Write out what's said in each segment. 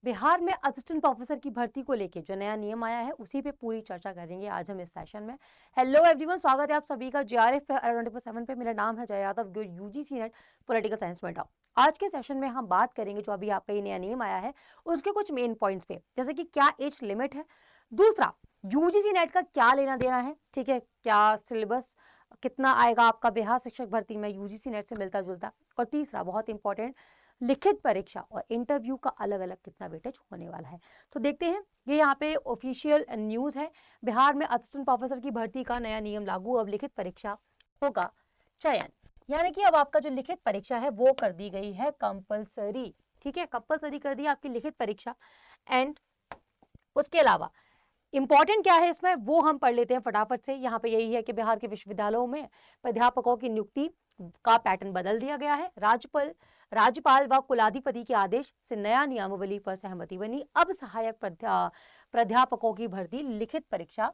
बिहार में assistant professor की भर्ती को लेके जो नया नियम आया है उसी पे पूरी चर्चा करेंगे आज हम इस सेशन में। हेलो एवरीवन, स्वागत है आप सभी का जीआरएफ 24/7 पे। मेरा नाम है Jaya Yadav, UGC net political science में टॉप। आज के सेशन में हम बात करेंगे जो अभी आपका ये नया नियम आया है उसके कुछ मेन पॉइंट्स पे, जैसे कि क्या एज लिमिट है, दूसरा यूजीसी नेट का क्या लेना देना है, ठीक है, क्या सिलेबस कितना आएगा आपका बिहार शिक्षक भर्ती में यूजीसी नेट से मिलता जुलता, और तीसरा बहुत इंपॉर्टेंट लिखित परीक्षा और इंटरव्यू का अलग अलग कितना वेटेज होने वाला है। तो देखते हैं, ये यहाँ पे ऑफिशियल न्यूज है। बिहार में असिस्टेंट प्रोफेसर की भर्ती का नया नियम लागू, अब लिखित परीक्षा होगा चयन, यानी कि अब आपका जो लिखित परीक्षा है वो कर दी गई है कंपलसरी। ठीक है, कंपलसरी कर दी आपकी लिखित परीक्षा। एंड उसके अलावा इंपॉर्टेंट क्या है इसमें वो हम पढ़ लेते हैं फटाफट से। यहाँ पे यही है कि बिहार के विश्वविद्यालयों में प्राध्यापकों की नियुक्ति का पैटर्न बदल दिया गया है। राज्यपाल व कुलाधिपति के आदेश से नया नियमावली पर सहमति बनी। अब सहायक प्राध्यापकों की भर्ती लिखित परीक्षा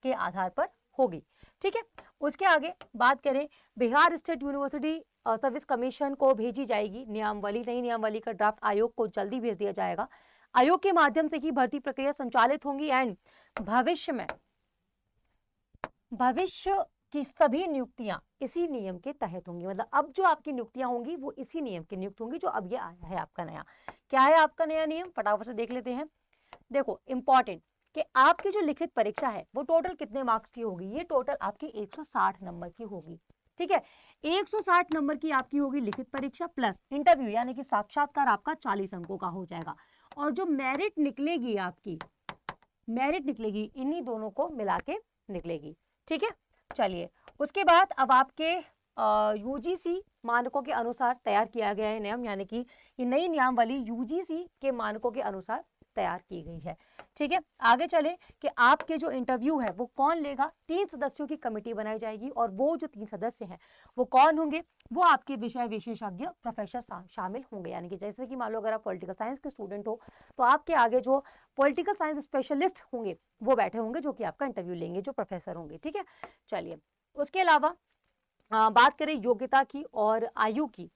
के आधार पर होगी। ठीक है, उसके आगे बात करें, Bihar state university service commission को भेजी जाएगी नियमावली। नई नियमावली का ड्राफ्ट आयोग को जल्दी भेज दिया जाएगा। आयोग के माध्यम से ही भर्ती प्रक्रिया संचालित होंगी। एंड भविष्य की सभी नियुक्तियां इसी नियम के तहत होंगी। मतलब अब जो आपकी नियुक्तियां होंगी वो इसी नियम की नियुक्त होंगी जो अब ये आया है आपका नया। क्या है आपका नया नियम, फटाफट से देख लेते हैं। देखो इंपॉर्टेंट कि आपकी जो लिखित परीक्षा है वो टोटल कितने मार्क्स की होगी, ये टोटल आपकी 160 नंबर की होगी। ठीक है, 160 नंबर की आपकी होगी लिखित परीक्षा प्लस इंटरव्यू यानी कि साक्षात्कार आपका 40 अंकों का हो जाएगा। और जो मेरिट निकलेगी आपकी, मेरिट निकलेगी इन्हीं दोनों को मिला के निकलेगी। ठीक है, चलिए उसके बाद अब आपके यूजीसी मानकों के अनुसार तैयार किया गया है नियम, यानी कि ये नई नियमावली यूजीसी के मानकों के अनुसार तैयार की गई है। ठीक है, आगे चले कि आपके जो इंटरव्यू है वो कौन लेगा। 3 सदस्यों की कमेटी बनाई जाएगी और वो जो 3 सदस्य हैं वो कौन होंगे, वो आपके विषय विशेषज्ञ प्रोफेसर शामिल होंगे। यानी कि जैसे कि मान लो अगर आप पॉलिटिकल साइंस के स्टूडेंट हो तो आपके आगे जो पॉलिटिकल साइंस स्पेशलिस्ट होंगे वो बैठे होंगे जो कि आपका इंटरव्यू लेंगे, जो प्रोफेसर होंगे। ठीक है, चलिए उसके अलावा बात करें योग्यता की और आयु की।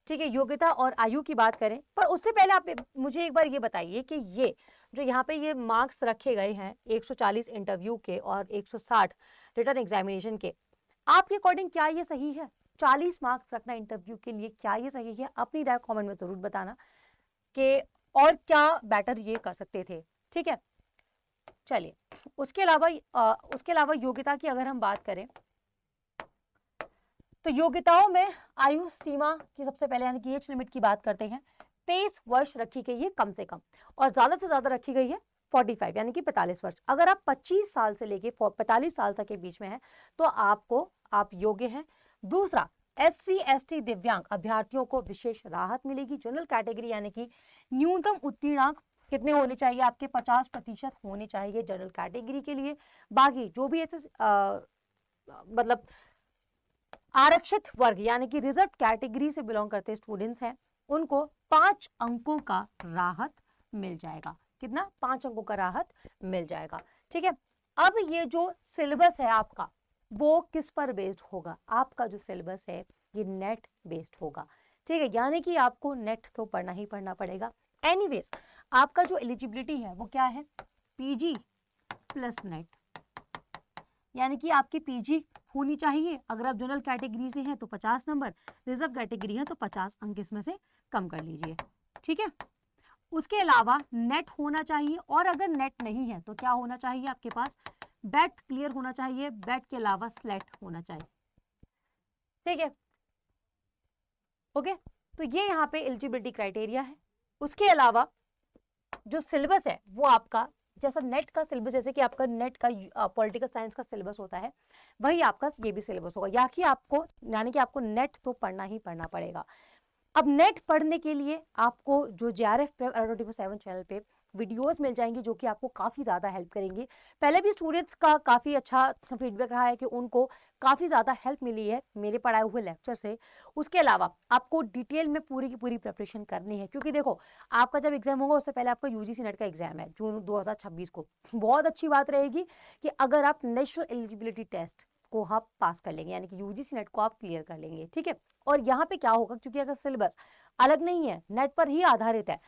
ठीक है, योग्यता और आयु की बात करें, पर उससे पहले आप मुझे एक बार ये बताइए कि ये जो यहाँ पे ये मार्क्स रखे गए हैं 140 इंटरव्यू के और 160 रिटन एग्जामिनेशन के, आपके अकॉर्डिंग क्या ये सही है? 40 मार्क्स रखना इंटरव्यू के लिए, क्या ये सही है? अपनी राय कमेंट में जरूर बताना कि और क्या बेटर ये कर सकते थे। ठीक है, चलिए उसके अलावा योग्यता की अगर हम बात करें तो योग्यताओं में आयु सीमा की सबसे पहले यानी कि एज लिमिट की बात करते हैं। 23 वर्ष रखी गई है कम से कम, और ज्यादा से ज्यादा रखी गई है 45 यानी कि 45 वर्ष। अगर आप 25 साल से लेके 45 साल तक के बीच में हैं तो आप योग्य हैं। दूसरा, SC ST दिव्यांग अभ्यर्थियों को विशेष राहत मिलेगी। जनरल कैटेगरी यानी कि न्यूनतम उत्तीर्णांक कितने होने चाहिए आपके, 50% होने चाहिए जनरल कैटेगरी के लिए। बाकी जो भी ऐसे मतलब आरक्षित वर्ग यानी कि रिजर्व कैटेगरी से बिलोंग करते स्टूडेंट्स हैं उनको 5 अंकों का राहत मिल जाएगा। कितना? 5 अंकों का राहत मिल जाएगा। ठीक है, अब ये जो सिलेबस है आपका वो किस पर बेस्ड होगा? आपका जो सिलेबस है ये नेट बेस्ड होगा। ठीक है, यानी कि आपको नेट तो पढ़ना ही पढ़ना पड़ेगा। एनीवेज आपका जो एलिजिबिलिटी है वो क्या है? पीजी प्लस नेट, यानी कि आपकी पीजी होनी चाहिए। अगर आप जनरल कैटेगरी से हैं तो 50 नंबर, रिजर्व कैटेगरी है तो 50 अंक इसमें से कम कर लीजिए। ठीक है, उसके अलावा नेट होना चाहिए, और अगर नेट नहीं है तो क्या होना चाहिए आपके पास? बैट क्लियर होना चाहिए, बैट के अलावा स्लेट होना चाहिए। ठीक है, ओके, तो ये यहाँ पे एलिजिबिलिटी क्राइटेरिया है। उसके अलावा जो सिलेबस है वो आपका जैसा नेट का सिलेबस, जैसे कि आपका नेट का पॉलिटिकल साइंस का सिलेबस होता है वही आपका ये भी सिलेबस होगा, या कि आपको यानी कि आपको नेट तो पढ़ना ही पढ़ना पड़ेगा। अब नेट पढ़ने के लिए आपको जो JRF 24/7 चैनल पे वीडियोस मिल जाएंगी जो कि आपको काफ़ी ज़्यादा हेल्प करेंगी। पहले भी स्टूडेंट्स का काफ़ी अच्छा फीडबैक रहा है कि उनको काफ़ी ज़्यादा हेल्प मिली है मेरे पढ़ाए हुए लेक्चर से। उसके अलावा आपको डिटेल में पूरी की पूरी प्रिपरेशन करनी है, क्योंकि देखो आपका जब एग्जाम होगा उससे पहले आपका यूजीसी नेट का एग्जाम है जून 2026 को। बहुत अच्छी बात रहेगी कि अगर आप नेशनल एलिजिबिलिटी टेस्ट को आप पास कर लेंगे, यानी कि यूजीसी नेट को आप क्लियर कर लेंगे। ठीक है, और यहाँ पे क्या होगा, क्योंकि अगर सिलेबस अलग नहीं है, नेट पर ही आधारित है,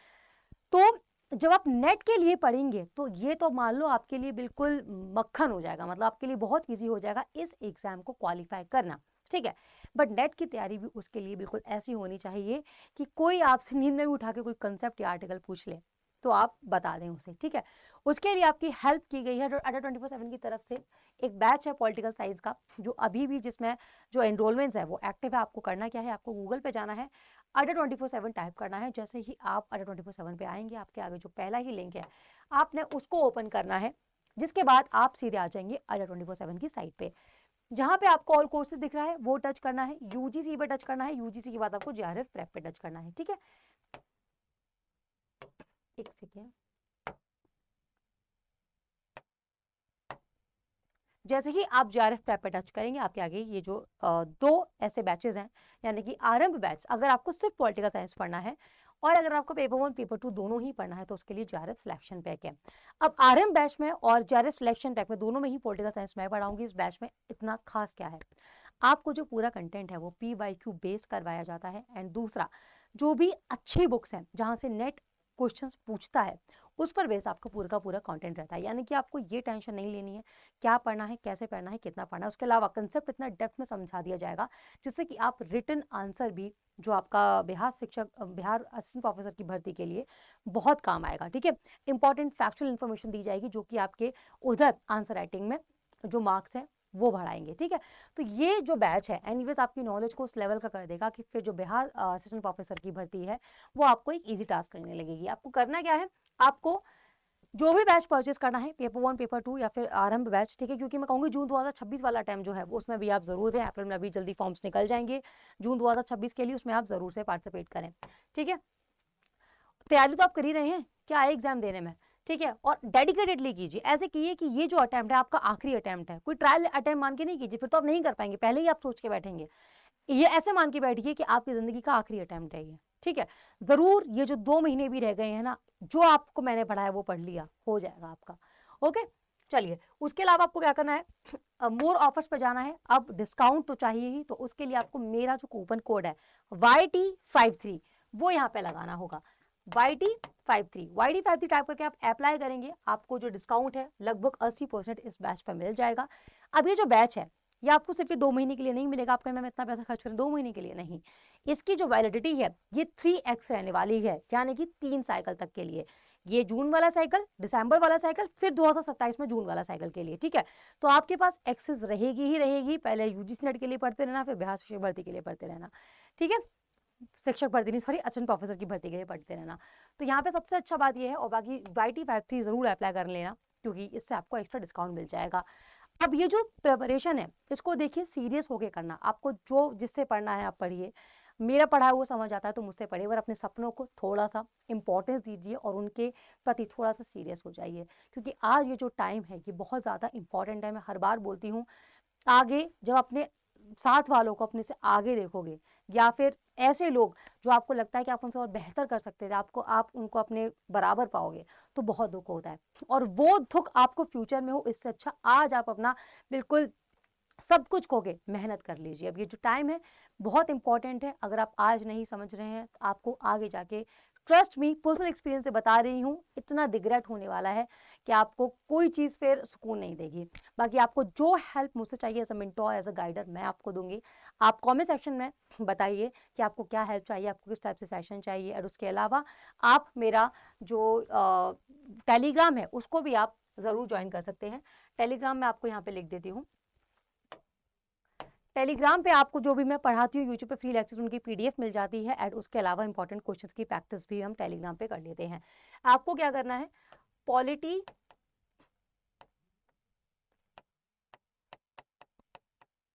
तो जब आप नेट के लिए पढ़ेंगे तो ये तो मान लो आपके लिए बिल्कुल मक्खन हो जाएगा, मतलब आपके लिए बहुत इजी हो जाएगा इस एग्जाम को क्वालिफाई करना, ठीक है। बट नेट की तैयारी भी उसके लिए बिल्कुल ऐसी होनी चाहिए कि कोई आपसे नींद में भी उठा के कोई कंसेप्ट या आर्टिकल पूछ ले तो आप बता दें उसे, ठीक है। उसके लिए आपकी हेल्प की गई है अड्डा 24/7 की तरफ से। एक बैच है पॉलिटिकल साइंस का जो अभी भी जिसमें जो एनरोलमेंट्स है वो एक्टिव है। आपको करना क्या है, आपको गूगल पे जाना है, अड्डा 24/7 टाइप करना है। जैसे ही आप अड्डा 24/7 पे आएंगे आपके आगे जो पहला ही लिंक है आपने उसको ओपन करना है, जिसके बाद आप सीधे आ जाएंगे अड्डा 24/7 की साइट पे। जहां पे आपको ऑल कोर्सेज दिख रहा है वो टच करना है, यूजीसी पे टच करना है, यूजीसी के बाद आपको जेआरएफ प्रेप पे टच करना है, ठीक है। एक सेकेंड, जैसे ही आप जेआरएफ प्रेप पे टच करेंगे आपके आगे ये जो दो ऐसे बैचेस हैं, यानी कि आरंभ बैच अगर आपको सिर्फ पॉलिटिकल साइंस पढ़ना है और अगर आपको पेपर 1 पेपर 2 दोनों ही पढ़ना है तो उसके लिए जेआरएफ सिलेक्शन पैक है। अब आरंभ बैच में और जेआरएफ सिलेक्शन पैक में दोनों में ही पॉलिटिकल साइंस मैं पढ़ाऊंगी। इस बैच में इतना खास क्या है, आपको जो पूरा कंटेंट है वो PYQ बेस्ड करवाया जाता है। एंड दूसरा, जो भी अच्छी बुक्स हैं जहां से नेट क्वेश्चंस पूछता है उस पर बेस आपका पूरा का पूरा कंटेंट रहता है, यानी कि आपको ये टेंशन नहीं लेनी है क्या पढ़ना है, कैसे पढ़ना है, कितना पढ़ना है। उसके अलावा कंसेप्ट इतना डेप्थ में समझा दिया जाएगा जिससे कि आप रिटन आंसर भी जो आपका बिहार असिस्टेंट प्रोफेसर की भर्ती के लिए बहुत काम आएगा, ठीक है। इंपॉर्टेंट फैक्चुअल इन्फॉर्मेशन दी जाएगी जो कि आपके उधर आंसर राइटिंग में जो मार्क्स हैं वो बढ़ाएंगे, ठीक है। तो ये जो बैच है एनीवेज आपकी नॉलेज को उस लेवल का कर देगा कि फिर जो बिहार असिस्टेंट प्रोफेसर की भर्ती है वो आपको एक इजी टास्क करने लगेगी। आपको करना क्या है, आपको जो भी बैच परचेस करना है पेपर 1 पेपर 2 या फिर आरंभ बैच, ठीक है, क्योंकि मैं कहूँगी जून 2026 वाला टाइम जो है वो उसमें भी आप जरूर दें। अप्रैल में अभी जल्दी फॉर्म्स निकल जाएंगे जून 2026 के लिए, उसमें आप जरूर से पार्टिसिपेट करें, ठीक है। तैयारी तो आप कर ही रहे हैं, क्या है एग्जाम देने में, ठीक है। और डेडिकेटेडली कीजिए, ऐसे कीजिए कि ये जो अटेम्प्ट है आपका आखिरी अटेम्प्ट है, कोई ट्रायल अटेम्प्ट मान के नहीं कीजिए, फिर तो आप नहीं कर पाएंगे। पहले ही आप सोच के बैठेंगे, ये ऐसे मान के बैठिए कि आपकी जिंदगी का आखिरी अटेम्प्ट है ये, ठीक है। जरूर ये जो 2 महीने भी रह गए हैं ना, जो आपको मैंने पढ़ाया वो पढ़ लिया, हो जाएगा आपका, ओके। चलिए, उसके अलावा आपको क्या करना है, मोर ऑफर्स पे जाना है। अब डिस्काउंट तो चाहिए ही, तो उसके लिए आपको मेरा जो कूपन कोड है YT53 वो यहाँ पे लगाना होगा। YT53 टाइप करके आप अप्लाई करेंगे, आपको जो डिस्काउंट है लगभग 80% इस बैच पर मिल जाएगा। अब ये जो बैच है ये आपको सिर्फ 2 महीने के लिए नहीं मिलेगा। आपका मैं इतना पैसा खर्च करूँ 2 महीने के लिए नहीं, इसकी जो वैलिडिटी है ये 3x रहने वाली है, यानी कि 3 साइकिल तक के लिए। ये जून वाला साइकिल, दिसंबर वाला साइकिल, फिर 2027 में जून वाला साइकिल के लिए, ठीक है। तो आपके पास एक्सेस रहेगी ही रहेगी। पहले यूजीसी नेट के लिए पढ़ते रहना, फिर बिहार शिक्षक भर्ती के लिए पढ़ते रहना, ठीक है। शिक्षक भर्ती नहीं, सॉरी, असिस्टेंट प्रोफेसर की भर्ती के लिए पढ़ते रहना। तो यहाँ पे सबसे अच्छा बात ये है, और बाकी YT53 जरूर अप्लाई कर लेना क्योंकि इससे आपको एक्स्ट्रा डिस्काउंट मिल जाएगा। अब ये जो प्रिपरेशन है इसको देखिए सीरियस होके करना। आपको जो जिससे पढ़ना है आप पढ़िए, मेरा पढ़ा हुआ समझ आता है तो मुझसे पढ़िए, और अपने सपनों को थोड़ा सा इंपॉर्टेंस दीजिए और उनके प्रति थोड़ा सा सीरियस हो जाइए, क्योंकि आज ये जो टाइम है ये बहुत ज़्यादा इंपॉर्टेंट है। मैं हर बार बोलती हूँ, आगे जब अपने साथ वालों को अपने से आगे देखोगे या फिर ऐसे लोग जो आपको लगता है कि आप उनसे और बेहतर कर सकते थे, आप उनको अपने बराबर पाओगे तो बहुत दुख होता है, और वो दुख आपको फ्यूचर में हो। इससे अच्छा आज आप अपना बिल्कुल सब कुछ खो के मेहनत कर लीजिए। अब ये जो टाइम है बहुत इंपॉर्टेंट है, अगर आप आज नहीं समझ रहे हैं तो आपको आगे जाके, ट्रस्ट मी, पर्सनल एक्सपीरियंस से बता रही हूँ, इतना रिग्रेट होने वाला है कि आपको कोई चीज़ फिर सुकून नहीं देगी। बाकी आपको जो हेल्प मुझसे चाहिए as a mentor, as a guider, मैं आपको दूंगी। आप कमेंट सेक्शन में बताइए कि आपको क्या हेल्प चाहिए, आपको किस टाइप से सेशन चाहिए। और उसके अलावा आप मेरा जो टेलीग्राम है उसको भी आप ज़रूर ज्वाइन कर सकते हैं। टेलीग्राम में आपको यहाँ पे लिख देती हूँ। टेलीग्राम पे आपको जो भी मैं पढ़ाती हूँ यूट्यूब पे फ्री लेक्चर्स उनकी PDF मिल जाती है, एंड उसके अलावा इंपॉर्टेंट क्वेश्चंस की प्रैक्टिस भी हम टेलीग्राम पे कर लेते हैं। आपको क्या करना है,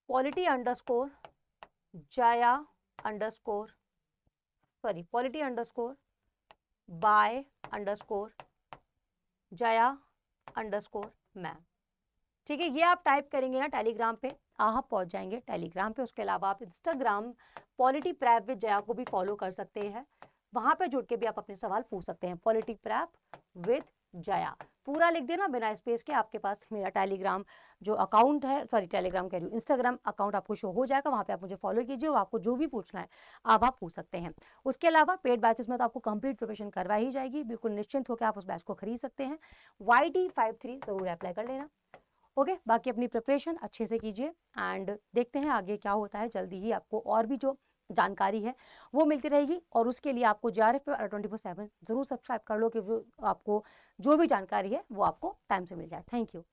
polity underscore Jaya underscore polity underscore by underscore Jaya underscore ma'am, ठीक है। ये आप टाइप करेंगे ना टेलीग्राम पे, आप पहुंच जाएंगे टेलीग्राम पे। उसके अलावा आप Instagram polity prep with Jaya को भी फॉलो कर सकते हैं, वहां पे जुड़ के भी आप अपने सवाल पूछ सकते हैं। पॉलिटी प्रैप विद जया, पूरा लिख देना बिना स्पेस के। आपके पास मेरा टेलीग्राम जो अकाउंट है, सॉरी टेलीग्राम कह रही हूँ, इंस्टाग्राम अकाउंट आपको शो हो जाएगा, वहाँ पे आप मुझे फॉलो कीजिए और आपको जो भी पूछना है आप पूछ सकते हैं। उसके अलावा पेड बैचेस में तो आपको कंप्लीट प्रिपरेशन करवाई ही जाएगी, बिल्कुल निश्चिंत होकर आप उस बैच को खरीद सकते हैं। YD53 जरूर अप्लाई कर लेना। ओके, बाकी अपनी प्रिपरेशन अच्छे से कीजिए एंड देखते हैं आगे क्या होता है। जल्दी ही आपको और भी जो जानकारी है वो मिलती रहेगी, और उसके लिए आपको JRF पे 24/7 जरूर सब्सक्राइब कर लो कि जो आपको जो भी जानकारी है वो आपको टाइम से मिल जाए। Thank you.